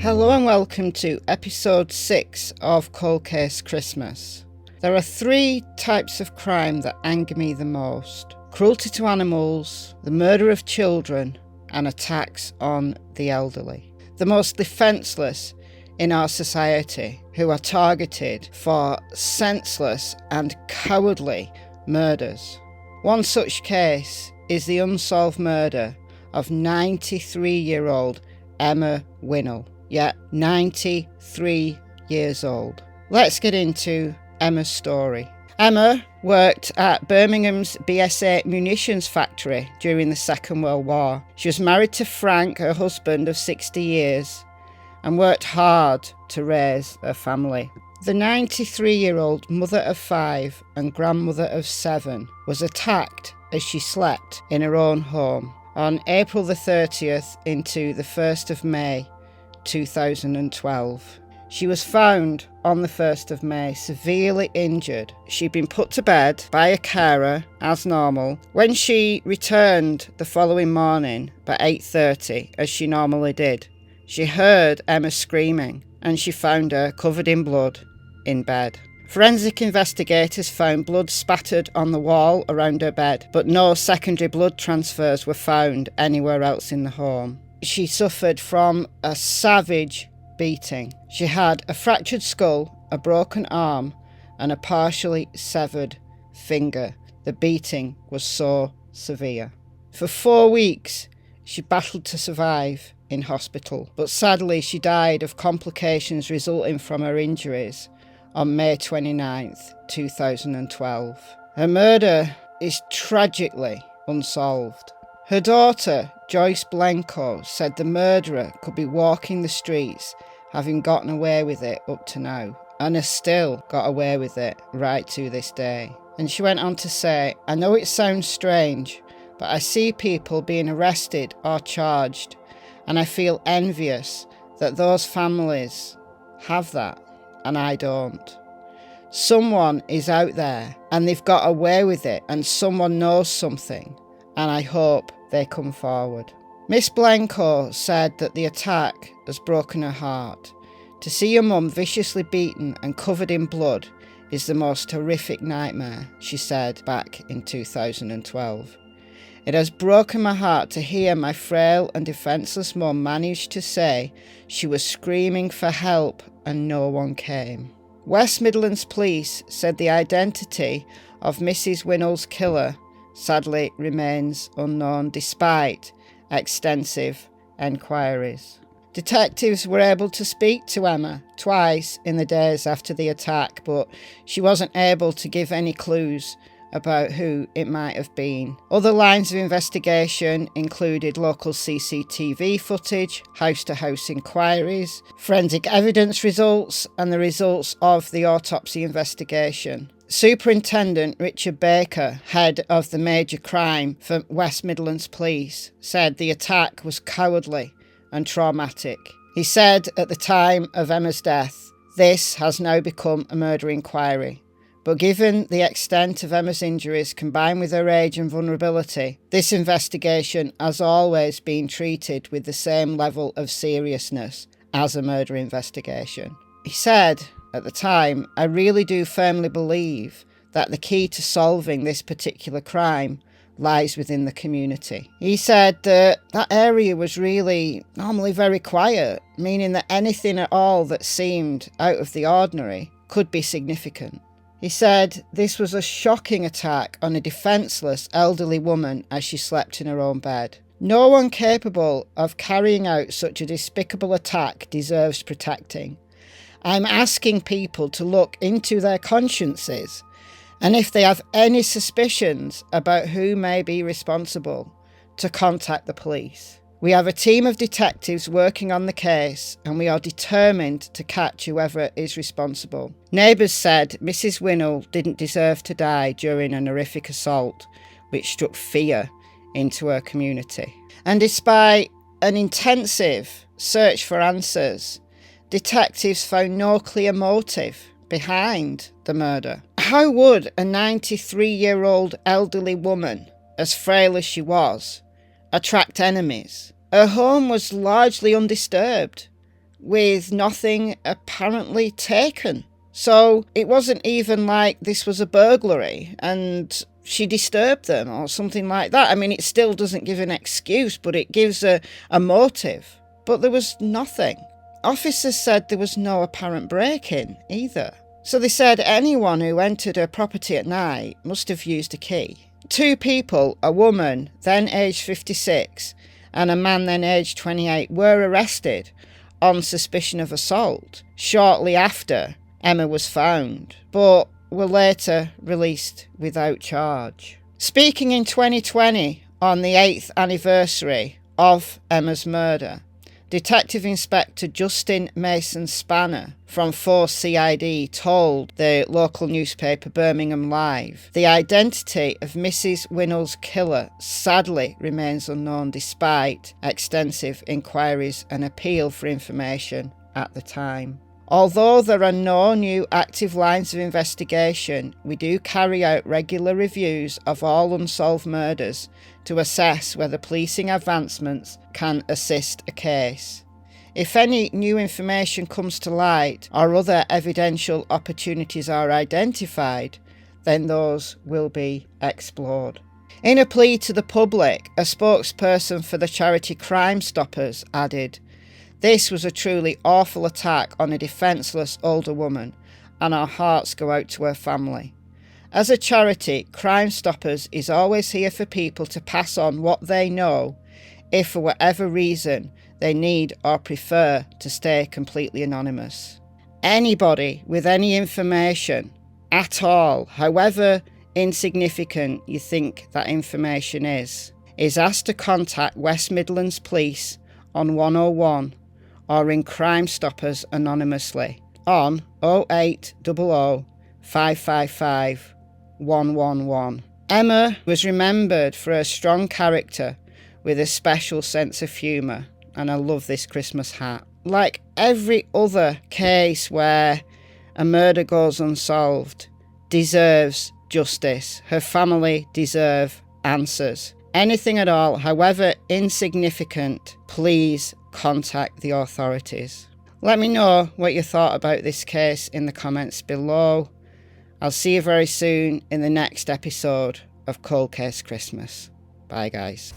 Hello and welcome to episode 6 of Cold Case Christmas. There are 3 types of crime that anger me the most: cruelty to animals, the murder of children, and attacks on the elderly. The most defenceless in our society, who are targeted for senseless and cowardly murders. One such case is the unsolved murder of 93-year-old Emma Winnall. Yeah, 93 years old. Let's get into Emma's story. Emma worked at Birmingham's BSA munitions factory during the Second World War. She was married to Frank, her husband of 60 years, and worked hard to raise her family. The 93-year-old mother of 5 and grandmother of 7 was attacked as she slept in her own home on April the 30th into the 1st of May 2012. She was found on the 1st of May severely injured. She'd been put to bed by a carer as normal. When she returned the following morning by 8:30, as she normally did, she heard Emma screaming and she found her covered in blood in bed. Forensic investigators found blood spattered on the wall around her bed, but no secondary blood transfers were found anywhere else in the home. She suffered from a savage beating. She had a fractured skull, a broken arm, and a partially severed finger. The beating was so severe. For 4 weeks, she battled to survive in hospital, but sadly she died of complications resulting from her injuries on May 29th, 2012. Her murder is tragically unsolved. Her daughter, Joyce Blencoe, said the murderer could be walking the streets, having gotten away with it up to now, and has still got away with it right to this day. And she went on to say, "I know it sounds strange, but I see people being arrested or charged, and I feel envious that those families have that, and I don't. Someone is out there, and they've got away with it, and someone knows something, and I hope they come forward." Miss Blencoe said that the attack has broken her heart. To see your mum viciously beaten and covered in blood is the most horrific nightmare, she said back in 2012. "It has broken my heart to hear my frail and defenceless mum manage to say she was screaming for help and no one came." West Midlands Police said the identity of Mrs. Winnall's killer sadly remains unknown despite extensive enquiries. Detectives were able to speak to Emma twice in the days after the attack, but she wasn't able to give any clues about who it might have been. Other lines of investigation included local CCTV footage, house-to-house inquiries, forensic evidence results, and the results of the autopsy investigation. Superintendent Richard Baker, head of the major crime for West Midlands Police, said the attack was cowardly and traumatic. He said at the time of Emma's death, "This has now become a murder inquiry. But given the extent of Emma's injuries combined with her age and vulnerability, this investigation has always been treated with the same level of seriousness as a murder investigation." He said at the time, "I really do firmly believe that the key to solving this particular crime lies within the community." He said that area was really normally very quiet, meaning that anything at all that seemed out of the ordinary could be significant. He said this was a shocking attack on a defenceless elderly woman as she slept in her own bed. "No one capable of carrying out such a despicable attack deserves protecting. I'm asking people to look into their consciences, and if they have any suspicions about who may be responsible, to contact the police. We have a team of detectives working on the case, and we are determined to catch whoever is responsible." Neighbours said Mrs. Winnall didn't deserve to die during an horrific assault, which struck fear into her community. And despite an intensive search for answers, detectives found no clear motive behind the murder. How would a 93-year-old elderly woman, as frail as she was, attract enemies? Her home was largely undisturbed. with nothing apparently taken. So it wasn't even like this was a burglary and she disturbed them or something like that. I mean, it still doesn't give an excuse, but it gives a motive. But there was nothing. Officers said there was no apparent break-in either. So they said anyone who entered her property at night must have used a key. 2 people, a woman, then aged 56, and a man then aged 28, were arrested on suspicion of assault shortly after Emma was found, but were later released without charge. Speaking in 2020 on the 8th anniversary of Emma's murder, Detective Inspector Justin Mason Spanner from Force CID told the local newspaper Birmingham Live the identity of Mrs. Winnall's killer sadly remains unknown despite extensive inquiries and appeal for information at the time. Although there are no new active lines of investigation, we do carry out regular reviews of all unsolved murders to assess whether policing advancements can assist a case. If any new information comes to light or other evidential opportunities are identified, then those will be explored. In a plea to the public, a spokesperson for the charity Crime Stoppers added, "This was a truly awful attack on a defenceless older woman, and our hearts go out to her family. As a charity, Crime Stoppers is always here for people to pass on what they know if for whatever reason they need or prefer to stay completely anonymous. Anybody with any information at all, however insignificant you think that information is asked to contact West Midlands Police on 101 or ring Crime Stoppers anonymously on 0800 555 111. Emma was remembered for her strong character with a special sense of humour, and I love this Christmas hat. Like every other case where a murder goes unsolved, deserves justice. Her family deserve answers. Anything at all, however insignificant, please contact the authorities. Let me know what you thought about this case in the comments below. I'll see you very soon in the next episode of Cold Case Christmas. Bye guys.